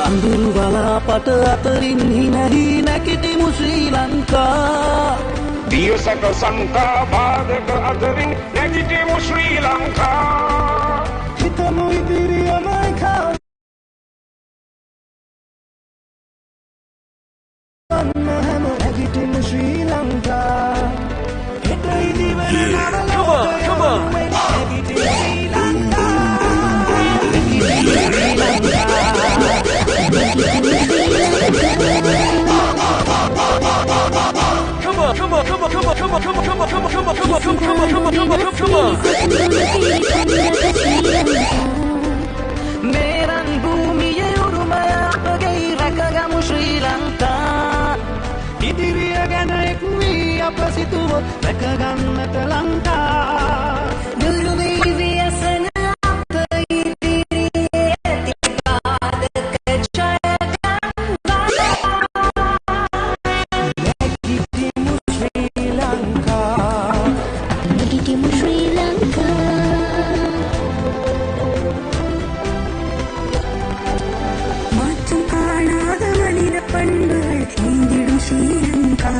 අඳුරු වලාපට අතරින් හිනහි නැකිටිමු ශ්‍රී ලංකා දියසක සංකා බාධක අතරින් නැගිටිමු ශ්‍රී ලංකා හිතමු ඉදිරිය මයිකා හැම නැගිටිමු ශ්‍රී ලංකා හිත ඉදිවෙන නවලෝකය නැගිටිමු ශ්‍රී ලංකා मेरन भूमिये उरुमय අපගේ රැකගමු ශ්‍රී ලංකා ඉදිරිය ගැන එක් වී අප සිතුවොත් රැකගන්නට ලංකා දුරු වී ව්‍යසන අප ඉදිරියේ ඇති බාධක ජය නැගිටිමු ශ්‍රී ලංකා නැගිටිමු ශ්‍රී ලංකා மாற்றம் காணாத மனித பண்புகள் நீந்திடும் ஸ்ரீலங்கா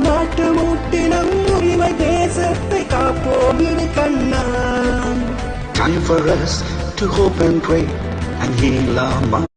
நாட்டு மூட்டினம் உரிமை தேசத்தை காப்போம் இனி கண்ணா Time for us to hope and pray and heal our minds.